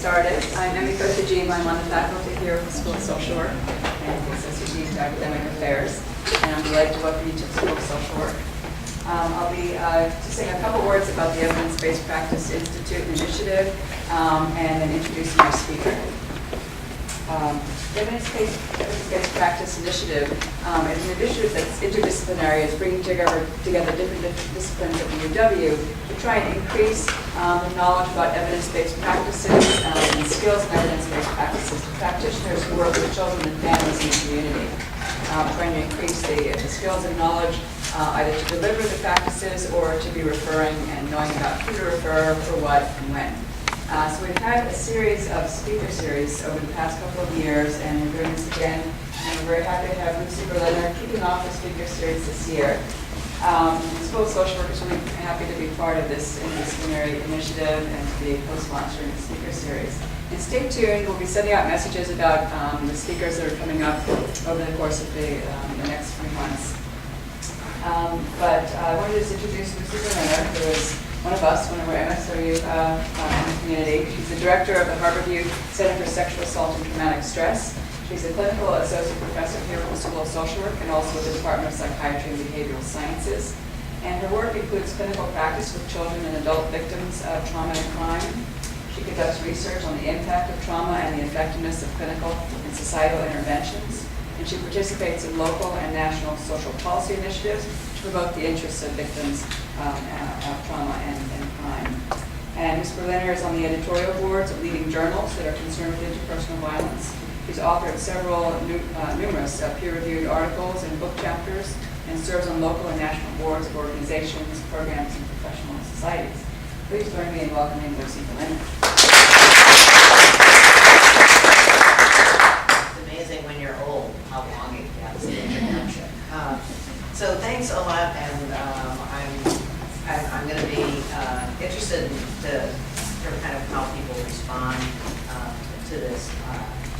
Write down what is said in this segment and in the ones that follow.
started. I'm Emmy Kotagim. I'm on the faculty here at the School of Social Work and the Associate Dean for Academic Affairs. And I'm delighted to welcome you to the School of Social Work. I'll be just saying a couple words about the Evidence-Based Practice Institute Initiative and then introducing our speaker. The Evidence-Based Practice Initiative is an initiative that's interdisciplinary. It's bringing together different disciplines at the UW to try and increase the knowledge about evidence-based practices and skills in evidence-based practices to practitioners who work with children and families in the community. Trying to increase the skills and knowledge either to deliver the practices or to be referring and knowing about who to refer, for what, and when. So we've had a series of speaker series over the past couple of years, and we're doing this again. And we're very happy to have Lucy Berliner kicking off the speaker series this year. The School of Social Work is really happy to be part of this interdisciplinary initiative and to be co-sponsoring the speaker series. And stay tuned. We'll be sending out messages about the speakers that are coming up over the course of the next few months. But I wanted to just introduce Lucy Berliner, who is one of us, one of our MSOU in the community. She's the director of the Harborview Center for Sexual Assault and Traumatic Stress. She's a clinical associate professor here at the School of Social Work and also at the Department of Psychiatry and Behavioral Sciences. And her work includes clinical practice with children and adult victims of trauma and crime. She conducts research on the impact of trauma and the effectiveness of clinical and societal interventions. And she participates in local and national social policy initiatives to promote the interests of victims of trauma and crime. And Ms. Berliner is on the editorial boards of leading journals that are concerned with interpersonal violence. She's authored several numerous peer-reviewed articles and book chapters and serves on local and national boards of organizations, programs, and professional societies. Please join me in welcoming Lucy Berliner. It's amazing when you're old how long it gets in introduction. So thanks a lot, and I'm going to be interested to kind of how people respond to this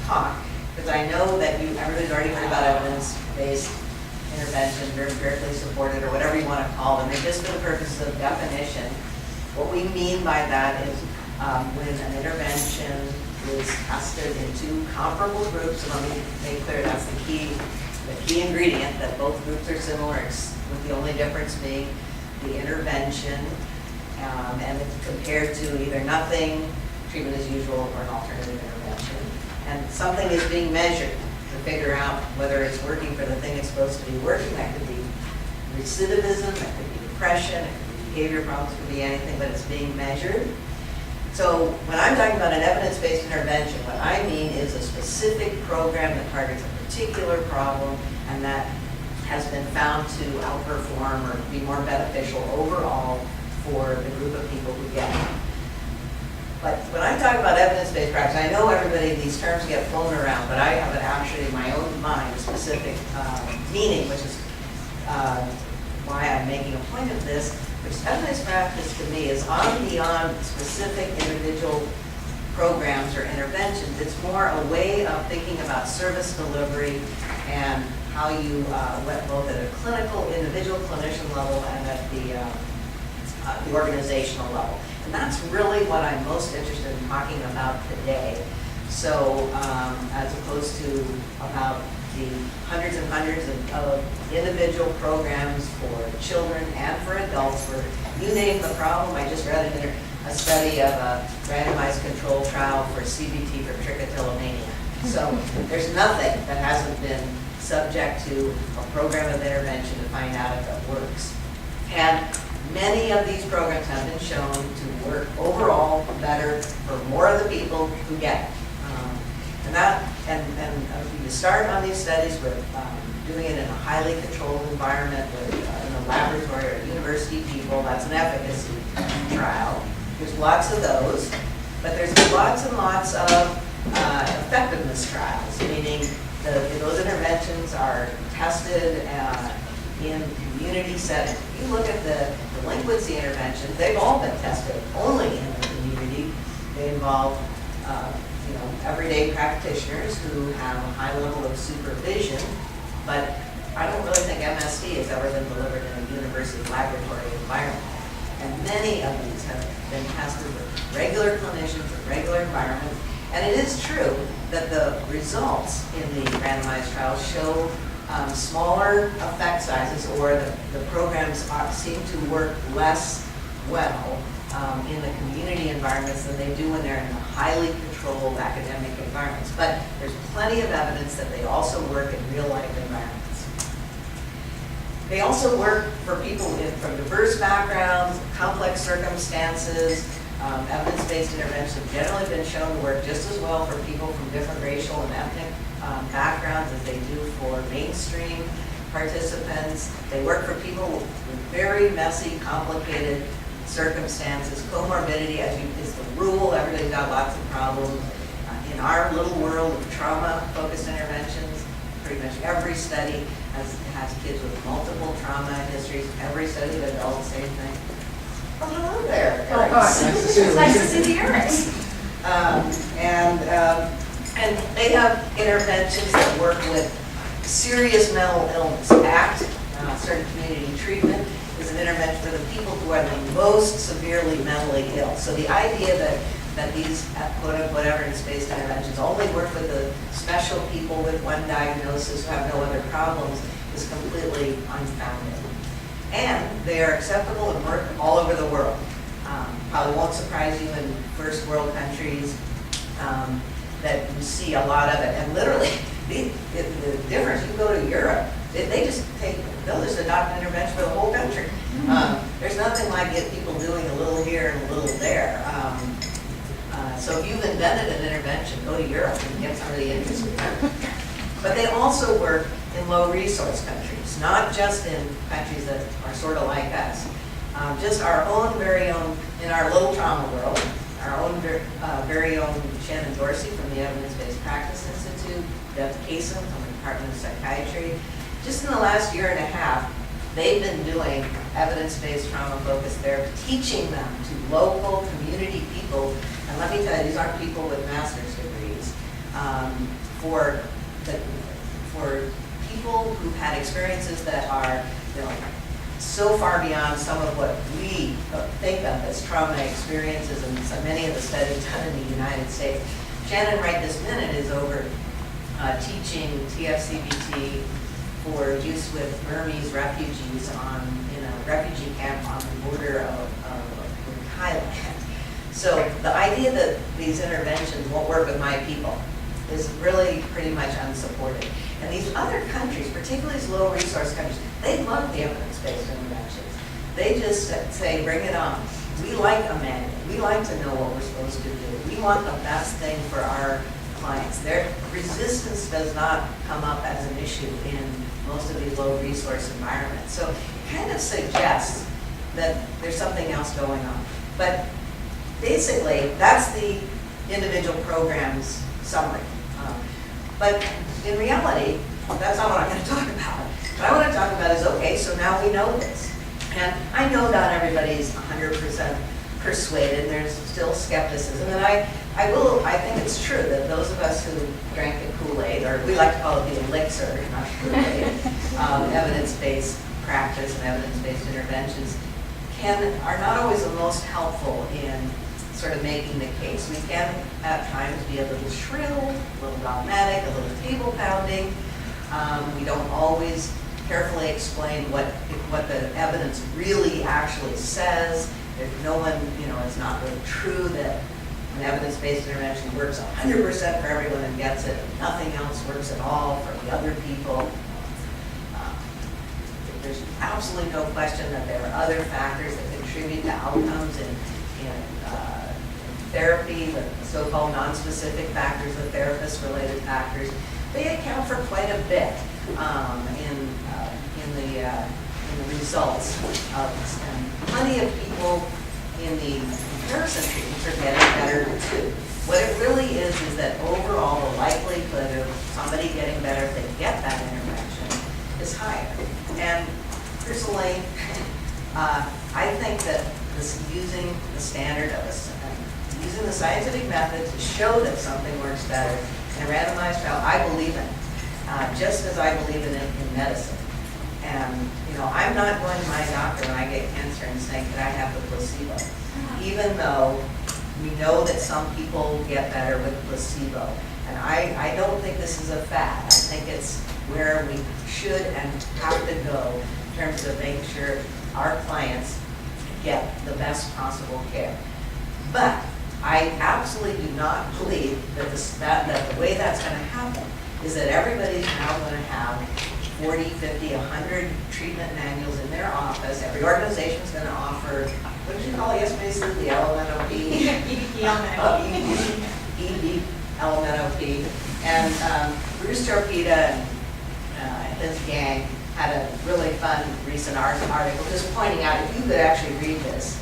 talk, because I know that everybody's already heard about evidence-based intervention, or empirically supported, or whatever you want to call them. And just for the purposes of definition, what we mean by that is when an intervention is tested in two comparable groups, and let me make clear that's the key ingredient, that both groups are similar, with the only difference being the intervention, and it's compared to either nothing, treatment as usual, or an alternative intervention. And something is being measured to figure out whether it's working for the thing it's supposed to be working. That could be recidivism, that could be depression, it could be behavior problems, it could be anything, but it's being measured. So when I'm talking about an evidence-based intervention, what I mean is a specific program that targets a particular problem and that has been found to outperform or be more beneficial overall for the group of people who get it. But when I talk about evidence-based practice, I know everybody, these terms get flown around, but I have actually in my own mind a specific meaning, which is why I'm making a point of this, which evidence practice to me is on beyond specific individual programs or interventions. It's more a way of thinking about service delivery and how you, both at a clinical, individual clinician level and at the organizational level. And that's really what I'm most interested in talking about today. So as opposed to about the hundreds and hundreds of individual programs for children and for adults, where you name the problem. I just read a study of a randomized controlled trial for CBT for trichotillomania. So there's nothing that hasn't been subject to a program of intervention to find out if it works. And many of these programs have been shown to work overall better for more of the people who get it. And you start on these studies with doing it in a highly controlled environment with in a laboratory or university people. That's an efficacy trial. There's lots of those, but there's lots and lots of effectiveness trials, meaning those interventions are tested in community settings. If you look at the delinquency interventions, they've all been tested only in the community. They involve everyday practitioners who have a high level of supervision, but I don't really think MSD has ever been delivered in a university laboratory environment. And many of these have been tested with regular clinicians in regular environments. And it is true that the results in the randomized trials show smaller effect sizes, or the programs seem to work less well in the community environments than they do when they're in the highly controlled academic environments. But there's plenty of evidence that they also work in real life environments. They also work for people from diverse backgrounds, complex circumstances. Evidence-based interventions have generally been shown to work just as well for people from different racial and ethnic backgrounds as they do for mainstream participants. They work for people with very messy, complicated circumstances. Comorbidity, is the rule. Everybody's got lots of problems. In our little world of trauma-focused interventions, pretty much every study has kids with multiple trauma histories. Every study does all the same thing. Oh, hello there, Eric. Nice to see you. It's nice to see the Erics. And they have interventions that work with serious mental illness. ACT, Certain Community Treatment, is an intervention for the people who are the most severely mentally ill. So the idea that these quote-unquote evidence-based interventions only work with the special people with one diagnosis who have no other problems is completely unfounded. And they are acceptable and work all over the world. Probably won't surprise you in first world countries that you see a lot of it. And literally, the difference, you go to Europe, they'll just adopt an intervention for the whole country. There's nothing like get people doing a little here and a little there. So if you've invented an intervention, go to Europe and get somebody interested in it. But they also work in low resource countries, not just in countries that are sort of like us. Just our own very own, in our little trauma world, our own very own Shannon Dorsey from the Evidence-Based Practice Institute, Deb Kasem from the Department of Psychiatry. Just in the last year and a half, they've been doing evidence-based trauma-focused therapy, teaching them to local community people. And let me tell you, these aren't people with master's degrees. For people who've had experiences that are, so far beyond some of what we think of as trauma experiences, and so many of the studies done in the United States. Shannon, right this minute, is over teaching TFCBT for use with Burmese refugees in a refugee camp on the border of Thailand. So the idea that these interventions won't work with my people is really pretty much unsupported. And these other countries, particularly these low resource countries, they love the evidence-based interventions. They just say, bring it on. We like a manual. We like to know what we're supposed to do. We want the best thing for our clients. Their resistance does not come up as an issue in most of these low resource environments. So it kind of suggests that there's something else going on. But basically, that's the individual program's summary. But in reality, that's not what I'm going to talk about. What I want to talk about is, okay, so now we know this. And I know not everybody's 100% persuaded. There's still skepticism. And I think it's true that those of us who drank the Kool-Aid, or we like to call it the elixir, not Kool-Aid, evidence-based practice and evidence-based interventions are not always the most helpful in sort of making the case. We can at times be a little shrill, a little dogmatic, a little table pounding. We don't always carefully explain what the evidence really actually says. If no one, it's not really true that an evidence-based intervention works 100% for everyone and gets it, and nothing else works at all for the other people. There's absolutely no question that there are other factors that contribute to outcomes in therapy, the so-called non-specific factors, the therapist-related factors. They account for quite a bit in the results of this. And plenty of people in the comparison treatments are getting better too. What it really is that overall the likelihood of somebody getting better if they get that intervention is higher. And personally, I think that using the standard of using the scientific method to show that something works better in a randomized trial, I believe in, just as I believe in it in medicine. And, you know, I'm not going to my doctor when I get cancer and saying, can I have the placebo? Even though we know that some people get better with placebo. And I don't think this is a fad. I think it's where we should and have to go in terms of making sure our clients get the best possible care. But I absolutely do not believe that, that the way that's going to happen is that everybody's now going to have 40, 50, 100 treatment manuals in their office. Every organization is going to offer, what did you call it yesterday, Sue? The LMNOP? LMNOP. And Bruce Torpeda and his gang had a really fun recent article just pointing out, if you could actually read this,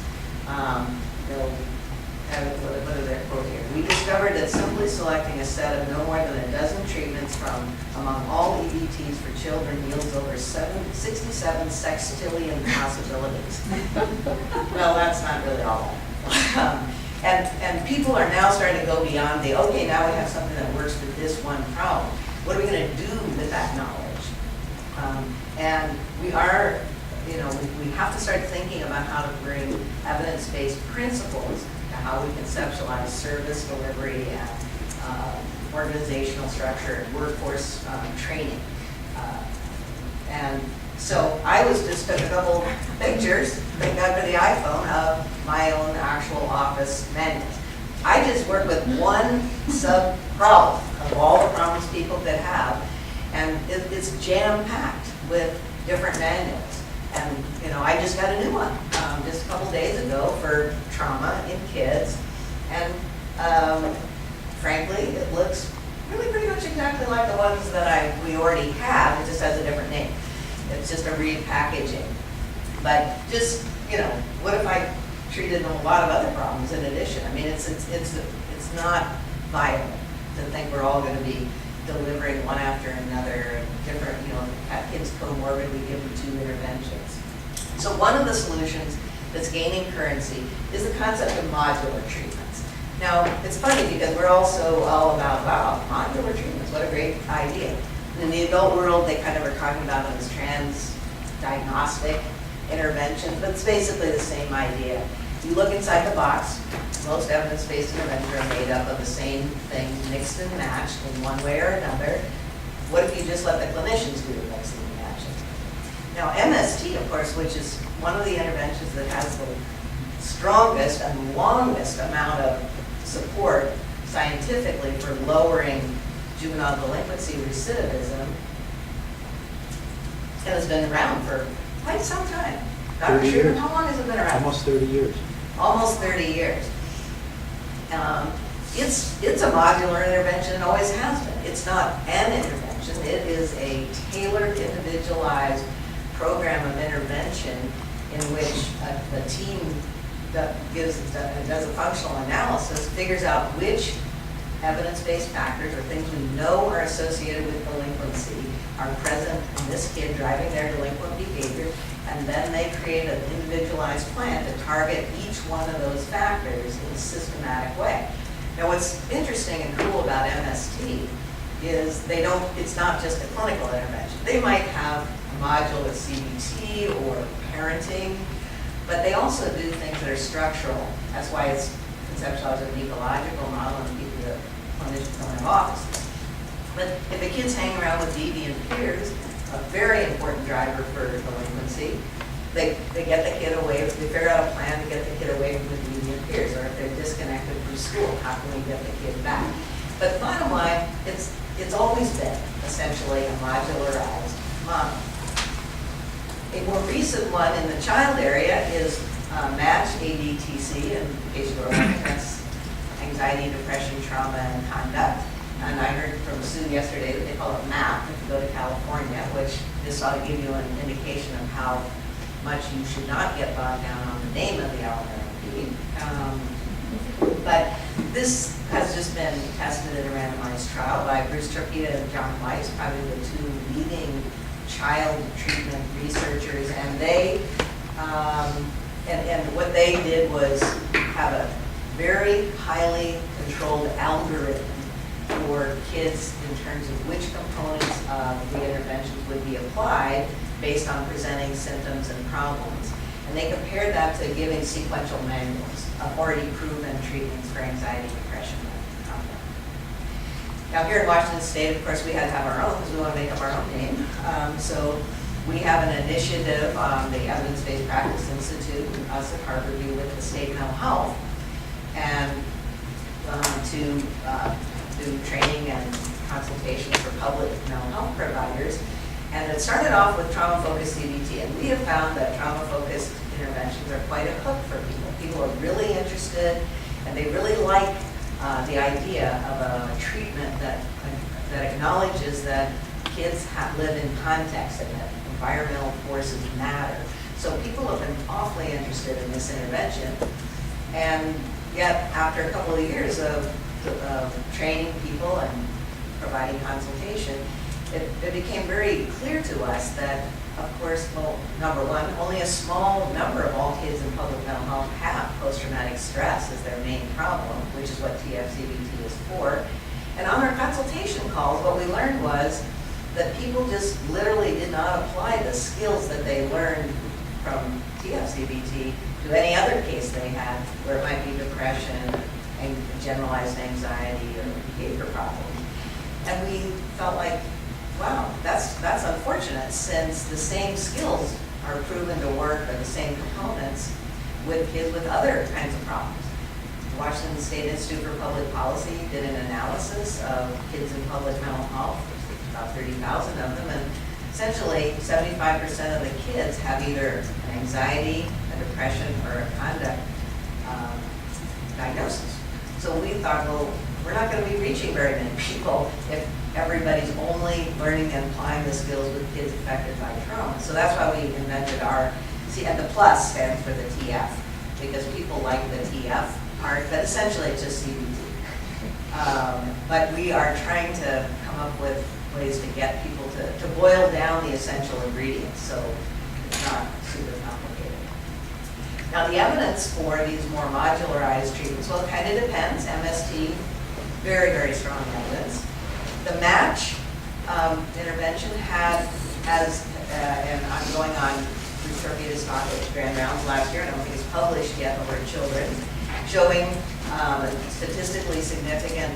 what is their quote here? We discovered that simply selecting a set of no more than a dozen treatments from among all EBTs for children yields over 67 sextillion possibilities. Well, that's not really all. And people are now starting to go beyond the, okay, now we have something that works for this one problem. What are we going to do with that knowledge? And we are, you know, we have to start thinking about how to bring evidence-based principles to how we conceptualize service delivery and organizational structure and workforce training. And so I just took a couple pictures, thank God for the iPhone, of my own actual office manuals. I just work with one sub-problem of all the problems people could have, and it's jam-packed with different manuals. And, you know, I just got a new one just a couple days ago for trauma in kids. And frankly, it looks really pretty much exactly like the ones that we already have. It just has a different name. It's just a repackaging. But just, you know, what if I treated a lot of other problems in addition? I mean, it's not viable to think we're all going to be delivering one after another, different, you know, have kids comorbid, we give them 2 interventions. So one of the solutions that's gaining currency is the concept of modular treatments. Now, it's funny because we're also all about, wow, modular treatments, what a great idea. In the adult world, they kind of are talking about them as trans-diagnostic interventions, but it's basically the same idea. You look inside the box, most evidence-based interventions are made up of the same things mixed and matched in one way or another. What if you just let the clinicians do the mixing and matching? Now, MST, of course, which is one of the interventions that has the strongest and longest amount of support scientifically for lowering juvenile delinquency recidivism, and has been around for quite some time. Dr. 30 Schumann, years. how long has it been around? Almost 30 years. Almost 30 years. It's a modular intervention and always has been. It's not an intervention. It is a tailored, individualized program of intervention in which the team that does a functional analysis figures out which evidence-based factors or things we know are associated with delinquency are present in this kid driving their delinquent behavior, and then they create an individualized plan to target each one of those factors in a systematic way. Now, what's interesting and cool about MST is it's not just a clinical intervention. They might have a module with CBT or parenting, but they also do things that are structural. That's why it's conceptualized as an ecological model and people that clinicians don't have offices. But if a kid's hanging around with deviant peers, a very important driver for delinquency, they get the kid away, they figure out a plan to get the kid away from the deviant peers, or if they're disconnected from school, how can we get the kid back? But bottom line, it's always been essentially a modularized model. A more recent one in the child area is MATCH, ADTC, and in case you were wondering, that's anxiety, depression, trauma, and conduct. And I heard from Sue yesterday that they call it MAP if you go to California, which this ought to give you an indication of how much you should not get bogged down on the name of the LMNOP. But this has just been tested in a randomized trial by Bruce Torpeda and John Weiss, probably the 2 leading child treatment researchers, and they and what they did was have a very highly controlled algorithm for kids in terms of which components of the interventions would be applied based on presenting symptoms and problems. And they compared that to giving sequential manuals of already proven treatments for anxiety, depression, and conflict. Now here in Washington State, of course, we had to have our own because we want to make up our own name. So we have an initiative, the Evidence-Based Practice Institute, and us at Harborview with the state mental health, and to do training and consultations for public mental health providers. And it started off with trauma-focused CBT, and we have found that trauma-focused interventions are quite a hook for people. People are really interested, and they really like the idea of a treatment that acknowledges that kids live in context and that environmental forces matter. So people have been awfully interested in this intervention, and yet after a couple of years of training people and providing consultation, it became very clear to us that, of course, well, number one, only a small number of all kids in public mental health have post-traumatic stress as their main problem, which is what TF-CBT is for. And on our consultation calls, what we learned was that people just literally did not apply the skills that they learned from TF-CBT to any other case they had, where it might be depression, and generalized anxiety, or behavior problems. And we felt like, wow, that's unfortunate, since the same skills are proven to work, or the same components, with kids with other kinds of problems. The Washington State Institute for Public Policy did an analysis of kids in public mental health, about 30,000 of them, and essentially 75% of the kids have either an anxiety, a depression, or a conduct diagnosis. So we thought, well, we're not going to be reaching very many people if everybody's only learning and applying the skills with kids affected by trauma. So that's why we invented our, and the plus stands for the TF, because people like the TF part, but essentially it's just CBT. But we are trying to come up with ways to get people to boil down the essential ingredients, so it's not super complicated. Now the evidence for these more modularized treatments, well, it kind of depends. MST, very, very strong evidence. The match intervention has, and I'm going on Ruth talk at Grand Rounds last year, I don't think it's published yet over children, showing statistically significant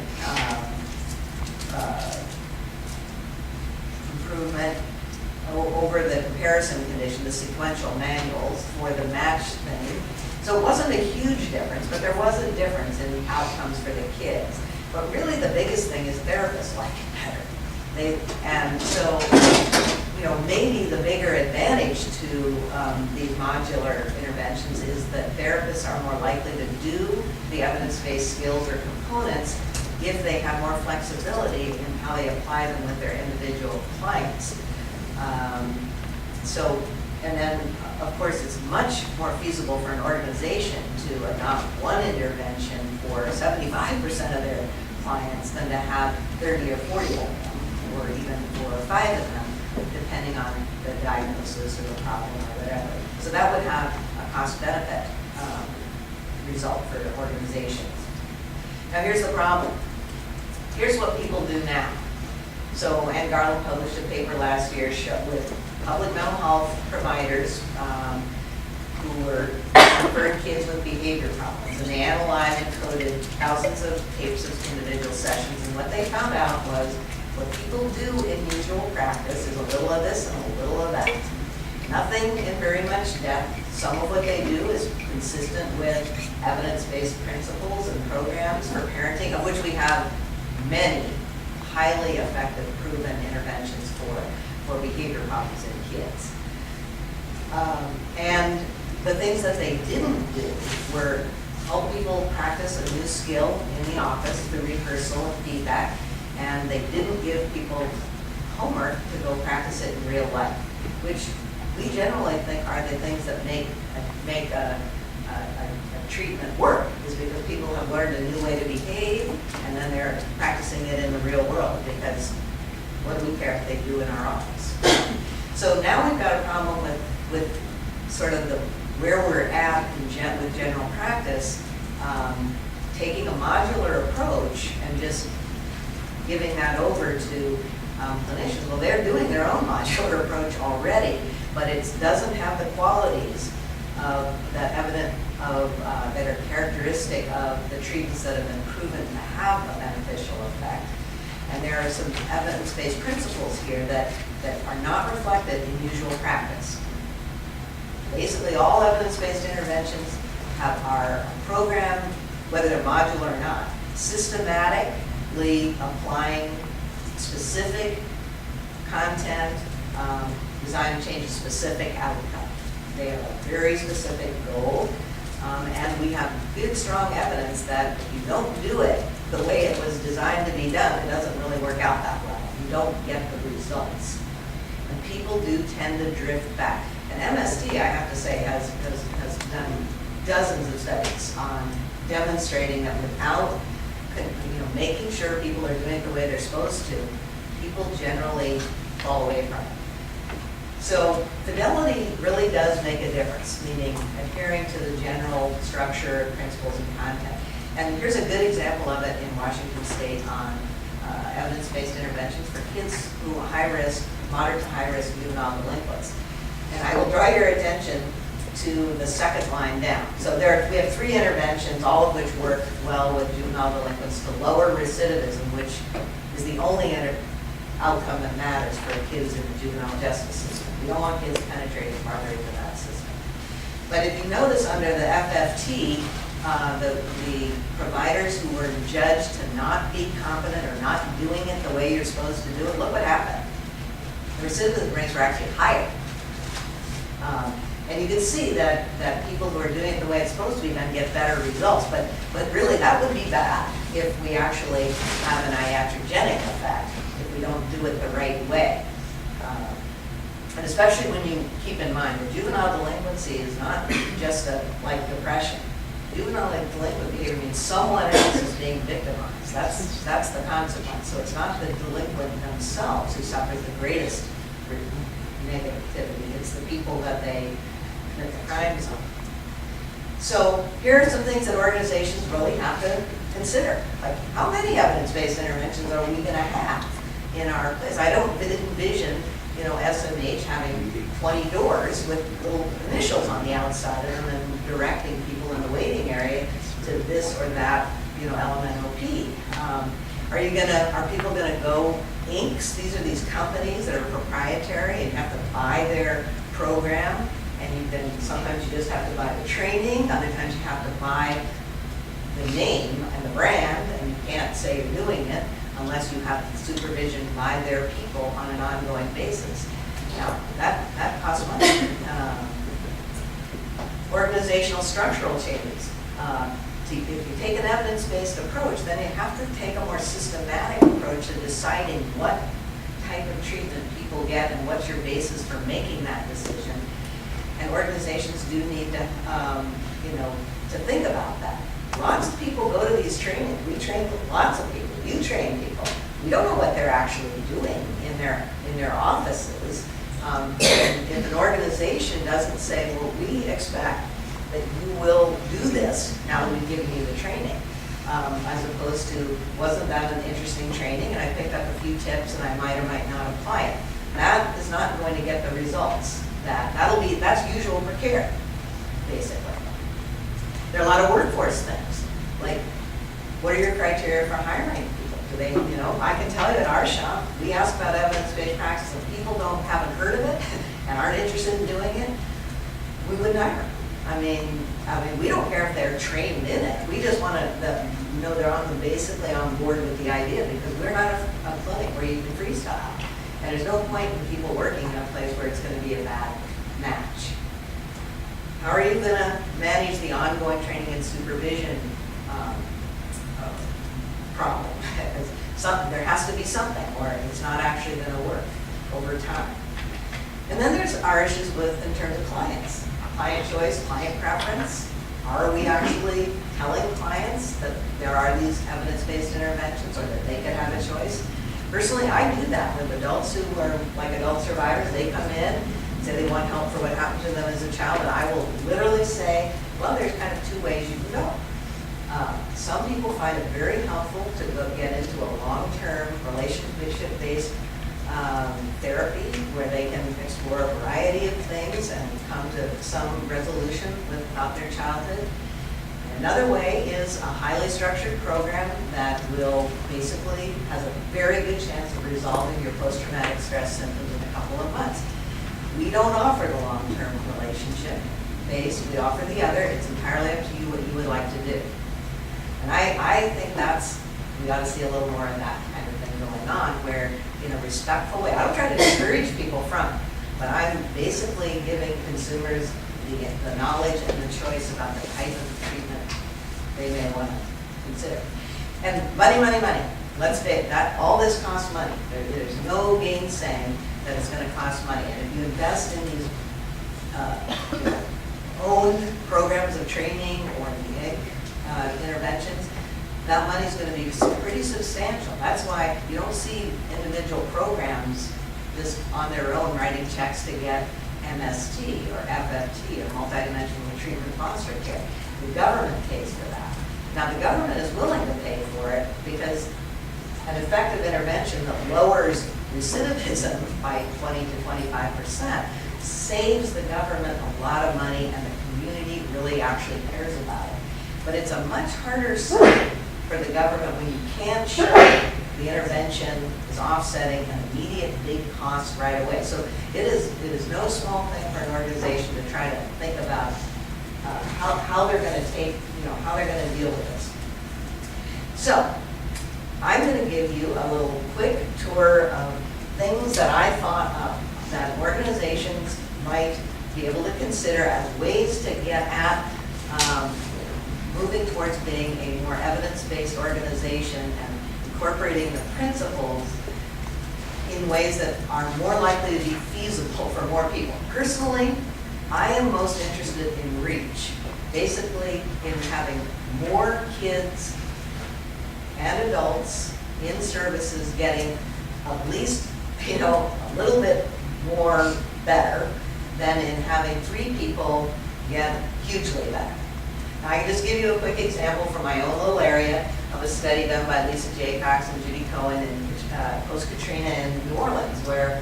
improvement over the comparison condition, the sequential manuals for the match thing. So it wasn't a huge difference, but there was a difference in the outcomes for the kids. But really the biggest thing is therapists like it better. And so, you know, maybe the bigger advantage to these modular interventions is that therapists are more likely to do the evidence-based skills or components if they have more flexibility in how they apply them with their individual clients. And then, of course, it's much more feasible for an organization to adopt one intervention for 75% of their clients than to have 30 or 40 of them, or even 4 or 5 of them, depending on the diagnosis or the problem or whatever. So that would have a cost-benefit result for organizations. Now here's the problem. Here's what people do now. So Ann Garland published a paper last year with public mental health providers who were referred kids with behavior problems. And they analyzed and coded thousands of tapes of individual sessions. And what they found out was what people do in usual practice is a little of this and a little of that. Nothing in very much depth. Some of what they do is consistent with evidence-based principles and programs for parenting, of which we have many highly effective, proven interventions for behavior problems in kids. And the things that they didn't do were help people practice a new skill in the office through rehearsal and feedback, and they didn't give people homework to go practice it in real life, which we generally think are the things that make a treatment work, is because people have learned a new way to behave, and then they're practicing it in the real world, because what do we care if they do in our office? So now we've got a problem with sort of where we're at with general practice, taking a modular approach and just giving that over to clinicians. Well, they're doing their own modular approach already, but it doesn't have the qualities that are characteristic of the treatments that have been proven to have a beneficial effect. And there are some evidence-based principles here that are not reflected in usual practice. Basically, all evidence-based interventions are programmed, whether they're modular or not, systematically applying specific content designed to change a specific outcome. They have a very specific goal, and we have good, strong evidence that if you don't do it the way it was designed to be done, it doesn't really work out that well. You don't get the results. And people do tend to drift back. And MSD, I have to say, has done dozens of studies on demonstrating that without making sure people are doing it the way they're supposed to, people generally fall away from it. So fidelity really does make a difference, meaning adhering to the general structure, principles, and content. And here's a good example of it in Washington State on evidence-based interventions for kids who are high-risk, moderate to high-risk juvenile delinquents. And I will draw your attention to the second line down. So we have 3 interventions, all of which work well with juvenile delinquents to lower recidivism, which is the only outcome that matters for kids in the juvenile justice system. We don't want kids penetrating farther into that system. But if you notice under the FFT, the providers who were judged to not be competent or not doing it the way you're supposed to do it, look what happened. The recidivism rates were actually higher. And you can see that people who are doing it the way it's supposed to be then get better results. But really, that would be bad if we actually have an iatrogenic effect, if we don't do it the right way. And especially when you keep in mind that juvenile delinquency is not just like depression. Juvenile delinquent behavior means someone else is being victimized. That's the consequence. So it's not the delinquent themselves who suffers the greatest negativity. It's the people that they commit the crimes on. So here are some things that organizations really have to consider. Like, how many evidence-based interventions are we going to have in our place? I don't envision, SMH having 20 doors with little initials on the outside of them and directing people in the waiting area to this or that, LMNOP. Are people going to go inks? These are these companies that are proprietary and you have to buy their program, and then sometimes you just have to buy the training, other times you have to buy the name and the brand, and you can't say you're doing it unless you have supervision by their people on an ongoing basis. Now, that costs money. Organizational structural changes. If you take an evidence-based approach, then you have to take a more systematic approach to deciding what type of treatment people get and what's your basis for making that decision. And organizations do need to, to think about that. Lots of people go to these trainings. We train lots of people. You train people. We don't know what they're actually doing in their offices. If an organization doesn't say, well, we expect that you will do this now that we've given you the training, as opposed to, wasn't that an interesting training and I picked up a few tips and I might or might not apply it. That is not going to get the results. That's usual for care, basically. There are a lot of workforce things, like what are your criteria for hiring people? Do they, I can tell you at our shop, we ask about evidence-based practice and people haven't heard of it and aren't interested in doing it, we wouldn't hire them. I mean, we don't care if they're trained in it. We just want to know they're basically on board with the idea, because we're not a clinic where you can freestyle. And there's no point in people working in a place where it's going to be a bad match. How are you going to manage the ongoing training and supervision problem? There has to be something, or it's not actually going to work over time. And then there's our issues in terms of clients. Client choice, client preference. Are we actually telling clients that there are these evidence-based interventions or that they can have a choice? Personally, I do that with adults who are like adult survivors. They come in, say they want help for what happened to them as a child, and I will literally say, well, there's kind of 2 ways you can go. Some people find it very helpful to get into a long-term relationship-based therapy where they can explore a variety of things and come to some resolution about their childhood. Another way is a highly structured program that will basically has a very good chance of resolving your post-traumatic stress symptoms in a couple of months. We don't offer the long-term relationship based, we offer the other. It's entirely up to you what you would like to do. And I think we ought to see a little more of that kind of thing going on where, in a respectful way, I don't try to discourage people from it, but I'm basically giving consumers the knowledge and the choice about the type of treatment they may want to consider. And money, money, money. Let's face that all this costs money. There's no gainsaying that it's going to cost money. And if you invest in these owned programs of training or interventions, that money is going to be pretty substantial. That's why you don't see individual programs just on their own writing checks to get MST or FFT or multidimensional treatment foster care. The government pays for that. Now the government is willing to pay for it because an effective intervention that lowers recidivism by 20 to 25% saves the government a lot of money and the community really actually cares about it. But it's a much harder sell for the government when you can't show the intervention is offsetting an immediate big cost right away. So it is no small thing for an organization to try to think about how they're going to take, how they're going to deal with this. So I'm going to give you a little quick tour of things that I thought of that organizations might be able to consider as ways to get at moving towards being a more evidence-based organization and incorporating the principles in ways that are more likely to be feasible for more people. Personally, I am most interested in reach, basically in having more kids and adults in services getting at least, a little bit more better than in having 3 people get hugely better. Now, I can just give you a quick example from my own little area of a study done by Lisa Jaycox and Judy Cohen in post-Katrina in New Orleans, where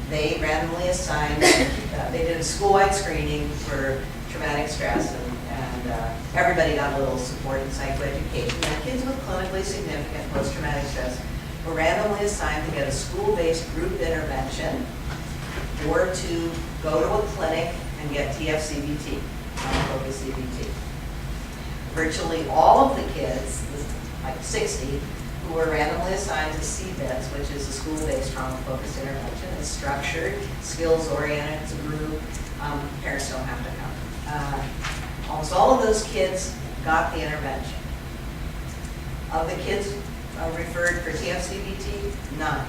they randomly assigned, they did a school-wide screening for traumatic stress, and everybody got a little support in psychoeducation. And kids with clinically significant post-traumatic stress were randomly assigned to get a school-based group intervention or to go to a clinic and get TFCBT, focused CBT. Virtually all of the kids, like 60, who were randomly assigned to CBITS, which is a school-based trauma-focused intervention. It's structured, skills-oriented, it's a group. Parents don't have to come. Almost all of those kids got the intervention. Of the kids referred for TFCBT, none.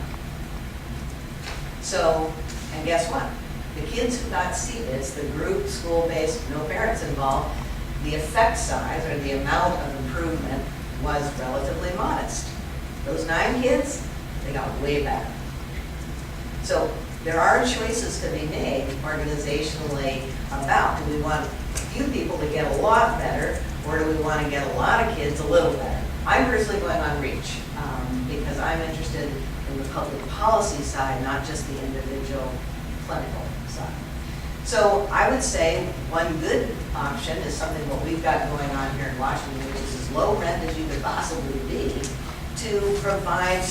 So, and guess what? The kids who got CBITS, the group, school-based, no parents involved, the effect size or the amount of improvement was relatively modest. Those 9 kids, they got way better. So there are choices to be made organizationally about, do we want a few people to get a lot better, or do we want to get a lot of kids a little better? I'm personally going on reach because I'm interested in the public policy side, not just the individual clinical side. So I would say one good option is something what we've got going on here in Washington, which is as low rent as you could possibly be, to provide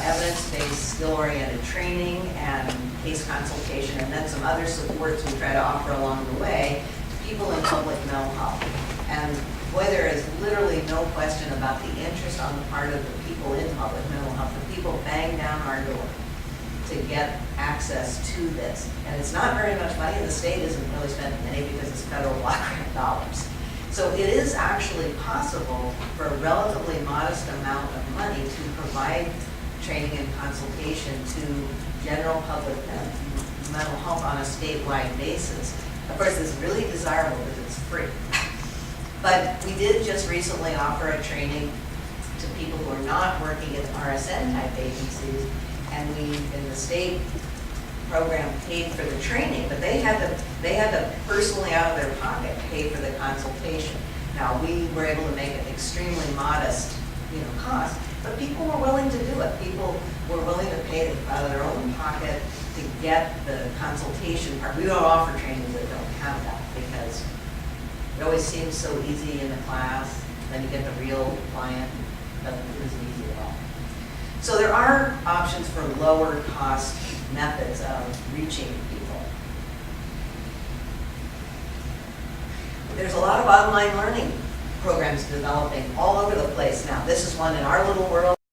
evidence-based, skill-oriented training and case consultation, and then some other supports we try to offer along the way to people in public mental health. And boy, there is literally no question about the interest on the part of the people in public mental health. The people bang down our door to get access to this. And it's not very much money, and the state isn't really spending any because it's federal block grant dollars. So it is actually possible for a relatively modest amount of money to provide training and consultation to general public mental health on a statewide basis. Of course, it's really desirable because it's free. But we did just recently offer a training to people who are not working at RSN type agencies, and we, in the state program, paid for the training, but they had to personally out of their pocket pay for the consultation. Now we were able to make it extremely modest, cost, But people were willing to do it. People were willing to pay out of their own pocket to get the consultation part. We don't offer trainings that don't have that because it always seems so easy in the class. Then you get the real client, but it isn't easy at all. So there are options for lower cost methods of reaching people. There's a lot of online learning programs developing all over the place now. This is one in our little world.